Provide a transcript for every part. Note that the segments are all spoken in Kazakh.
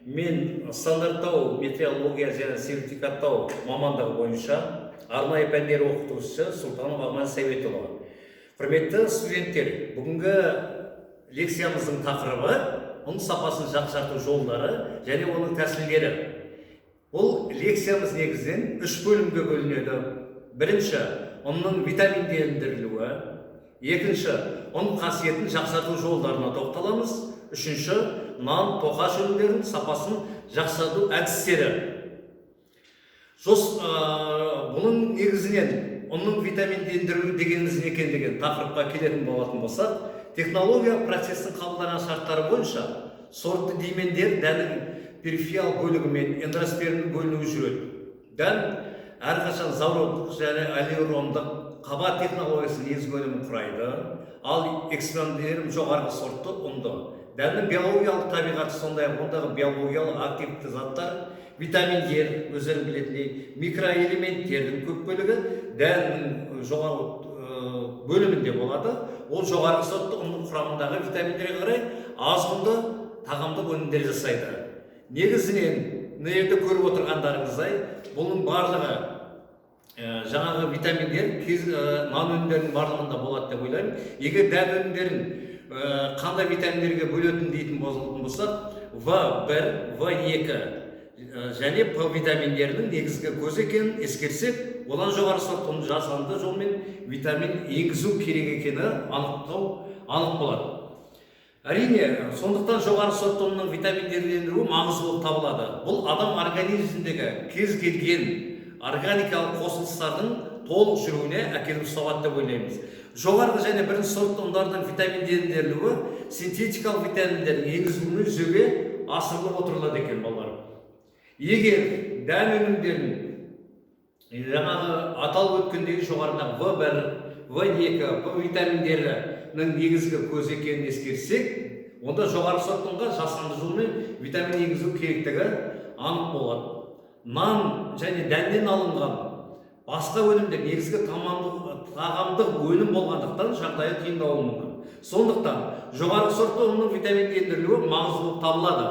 Мен стандарттау метеорология және сертификаттау мамандығы бойынша арнайы пәндер оқытушысы Сұлтанов Аман Сәбетұлы. Құрметті студенттер, бүгінгі лекциямыздың тақырыбы ұн сапасын жақсарту жолдары және оның тәсілдері. Бұл лекциямыз негізінен 3 бөлімге бөлінеді. Бірінші, ұнның витаминдендірілуі. Екінші, ұн қасиетін жақсарту жолдарына тоқталамыз. Үшінші, нан, тоқаш өнімдерінің сапасын жақсарту әдістері. Бұның негізінен ұнның витаминдендіру дегеніміз не екендеген тақырыпқа келетін болатын болсақ, технология процестің қабылданған шарттары бойынша сортты димендер дәннің перифериал бөлігі мен эндоспермнің бөлінуі жүреді. Дән әрқашан зауродтық және аллеуромдық қаба технологиясы негізгі өнімін құрайды, ал экспандерім жоғарғы сортты ұнды. Дәннің биологиялық табиғаты сондай-ақ ондағы биологиялық активті заттар, витаминдер, өздерің білетіндей, микроэлементтердің көп бөлігі дәннің жоғарғы бөлімінде болады. Ол жоғарғы сортты ұнның құрамындағы витаминдерге қарай аз құнды тағамдық өнімдер жасайды. Негізінен мына жерде көріп отырғандарыңыздай, бұның барлығы жаңағы витаминдер нан өнімдерінің барлығында болады деп ойлаймын. Егер дән өнімдерін қандай витаминдерге бөлетін дейтін болсақ, В1, В2 және П витаминдерінің негізгі көзі екенін ескерсек, одан жоғары сорт ұн жасанды жолмен витамин енгізу керек екені анық болады. Әрине, сондықтан жоғары сорт ұнның витаминдерлендіруі маңызды болып табылады. Бұл адам организмдегі кез келген органикалық қосылыстардың толық жүруіне әкеліп соғады деп ойлаймыз. Жоғарғы және бірінші сорт ұндардың витаминдендірілуі синтетикалық витаминдердің енгізілуіне жүзеге асырылып отырылады екен балалар. Егер дән өнімдерін жаңағы аталып өткендегі жоғарыдағы В1, В2, П витаминдерінің негізгі көзі екенін ескерсек, онда жоғары сорт ұнға жасанды жолмен витамин енгізу керектігі анық болады. Нан және дәннен алынған басқа өнімдер негізгі тағамдық өнім болғандықтан жағдайы қиындауы мүмкін. Сондықтан жоғары сортты ұнның витаминдендірілуі маңызды болып табылады.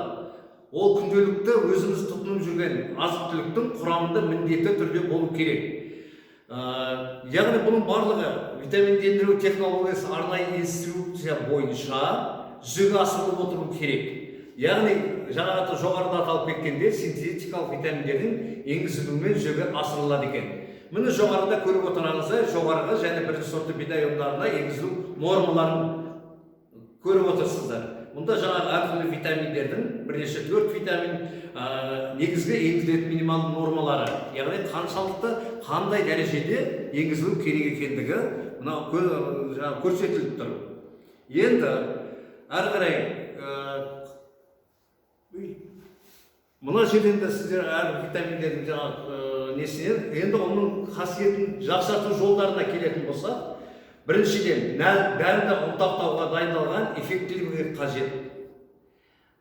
Ол күнделікті өзіміз тұтынып жүрген азық-түліктің құрамында міндетті түрде болу керек. Яғни бұның барлығы витаминдендіру технологиясы арнайы инструкция бойынша жүзеге асырылып отыру керек. Яғни жаңағы жоғарыда аталып кеткенде синтетикалық витаминдердің енгізілуімен жүзеге асырылады екен. Міне жоғарыда көріп отырғаныңыздай жоғарғы және бірінші сортты бидай ұндарына енгізілу нормаларын көріп отырсыздар. Мұнда жаңағы әртүрлі витаминдердің бірнеше 4 витамин негізгі енгізілетін минималды нормалары, яғни қаншалықты қандай дәрежеде енгізілу керек екендігі көрсетіліп тұр. Енді әрі қарай мына жерден де сіздер әр витаминдердің жаңағы несінен енді оның қасиетін жақсарту жолдарына келетін болса, біріншіден дәнді ұнтақтауға дайындалған эффектілігі қажет.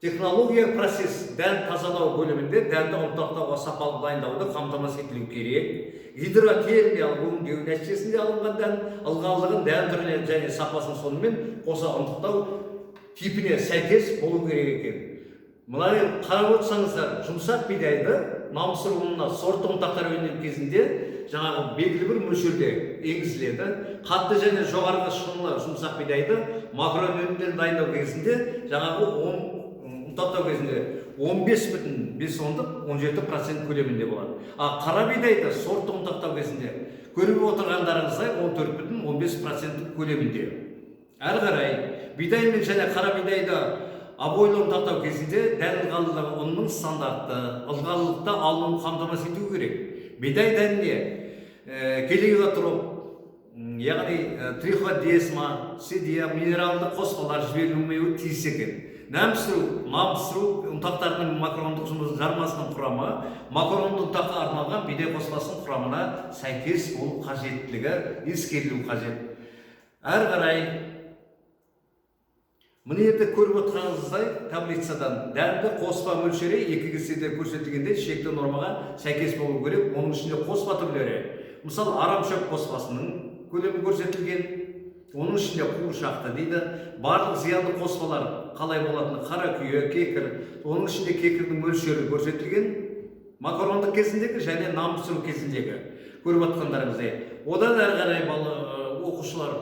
Технология процесс дән тазалау бөлімінде дәнді ұнтақтауға сапалы дайындауды қамтамасыз етілу керек. Гидротермиялық өңдеу нәтижесінде алынған дән ылғалдығын дән түріне және сапасын сонымен қоса ұнтақтау типіне сәйкес болу керек екен. Мына қарап отырсаңыздар, жұмсақ бидайды намысыр ұнына сортты ұнтақтар өңдеу кезінде жаңағы белгілі бір мөлшерде енгізіледі. Қатты және жоғарғы шығынлы жұмсақ бидайды макарон өнімдерін дайындау кезінде жаңағы ұнтақтау кезінде 15,5-17% көлемінде болады. Ал қара бидайды сортты ұнтақтау кезінде көріп отырғандарыңыздай 14,15% көлемінде. Әрі қарай бидай мен және қара бидайды абойлы ұнтақтау кезінде дән ылғалдығы ұнның стандартты ылғалдылықта алынуын қамтамасыз ету керек. Бидай дәніне келеотроп, яғни триходесма, седия, минералды қоспалар жіберілмеуі тиіс екен. Нан пісіру ұнтақтарының макарондық жармасының құрамы макаронды ұнтаққа арналған бидай қоспасының құрамына сәйкес болу қажеттілігі ескерілу қажет. Әрі қарай мына жерде көріп отырғаныңыздай таблицадан дәнді қоспа мөлшері 2 кестеде көрсетілгенде шекті нормаға сәйкес болу керек. Оның ішінде қоспа түрлері, мысалы арамшөп қоспасының көлемі көрсетілген, оның ішінде қуыршақты дейді, барлық зиянды қоспалар қалай болатыны, қара күйе, кекір, оның ішінде кекірдің мөлшері көрсетілген, макарондық кезіндегі және нан пісіру кезіндегі көріп жатқандарыңыздай. Одан әрі қарай оқушылар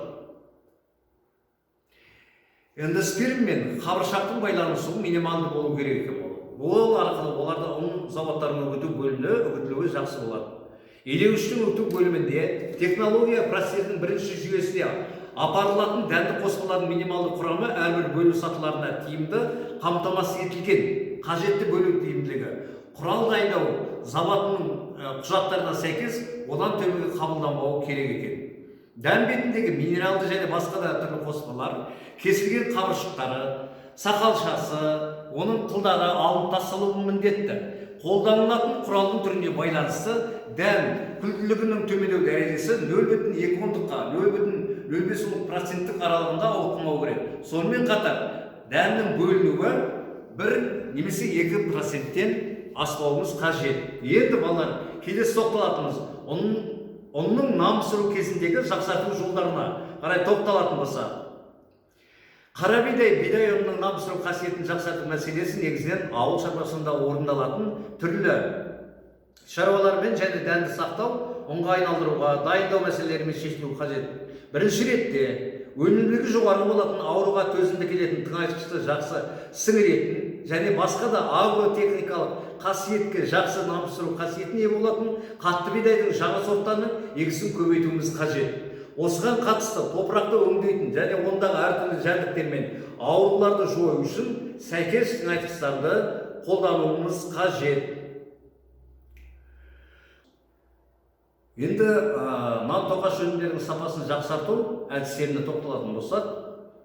енді сперм мен қабыршақтың байланысуы минималды болу керек екен. Ол арқылы оларда ұн заводтарының үгітілуі жақсы болады. Илеуіштің үгіту бөлімінде технология процесінің бірінші жүйесіне апарылатын дәнді қоспалардың минималды құрамы әрбір бөлу сатыларына тиімді қамтамасыз етілген, қажетті бөлу тиімділігі, құрал дайындау заводының құжаттарына сәйкес одан төменгі қабылданбауы керек екен. Дән бетіндегі минералды және басқа да түрлі қоспалар, кесілген қабыршақтары, сақалшасы, оның қылдары алынып тасталуы міндетті. Қолданылатын құралдың түріне байланысты дән күлділігінің төмендеу дәрежесі 0,2-қа 0,05% аралығында ауытқымау керек. Сонымен қатар дәннің бөлінуі 1 немесе 2%-тен аспауымыз қажет. Енді балалар, келесі тоқталатынымыз ұнның нан пісіру кезіндегі жақсарту жолдарына қарай тоқталатын болса, қара бидай ұнның нан пісіру қасиетін жақсарту мәселесі негізінен ауыл шаруашылығында орындалатын түрлі шаруалармен және дәнді сақтау, ұнға айналдыруға, дайындау мәселелерімен шешілуі қажет. Бірінші ретте өнімділігі жоғары болатын, ауруға төзімді келетін, тыңайтқышты жақсы сіңіретін және басқа да агротехникалық қасиетке жақсы нан пісіру қасиетіне ие болатын қатты бидайдың жаңа сорттарының егісін көбейтуіміз қажет. Осыған қатысты топырақты өңдейтін және ондағы әртүрлі жәндіктер мен ауруларды жою үшін сәйкес тыңайтқыштарды қолдануымыз қажет. Енді нан тоқаш өнімдерінің сапасын жақсарту әдістеріне тоқталатын болсақ,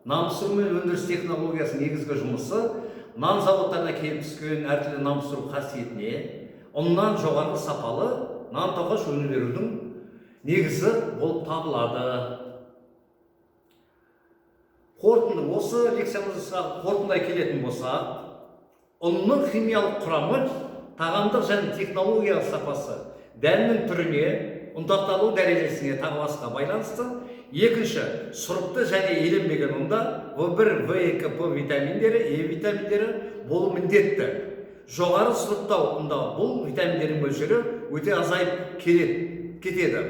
нан пісіру мен өндіріс технологиясының негізгі жұмысы нан заводтарына келіп түскен әртүрлі нан пісіру қасиетіне, ұннан жоғарғы сапалы нан тоқаш өнім берудің негізі болып табылады. Осы лекциямызға қорытындылай келетін болсақ, ұнның химиялық құрамы, тағамдық және технологиялық сапасы, дәннің түріне, ұнтақталу дәрежесіне тағы басқа байланысты. Екінші, сұрыпты және еленбеген ұнда В1, В2, П витаминдері, Е витаминдері болу міндетті. Жоғары сұрыптау ұнда бұл витаминдердің мөлшері өте азайып кетеді.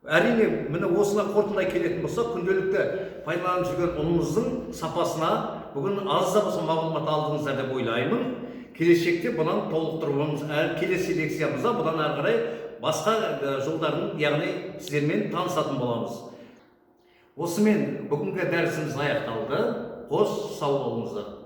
Әрине, міне осыны қорытындылай келетін болса, күнделікті пайдаланып жүрген ұнымыздың сапасына бүгін аз да болса мағлұмат алдыңыздар деп ойлаймын. Келешекте бұдан толықтыруымыз, келесі лекциямызда бұдан әрі қарай басқа жолдарын, яғни сіздермен танысатын боламыз. Осымен бүгінгі дәрісіміз аяқталды. Қош сау болыңыздар.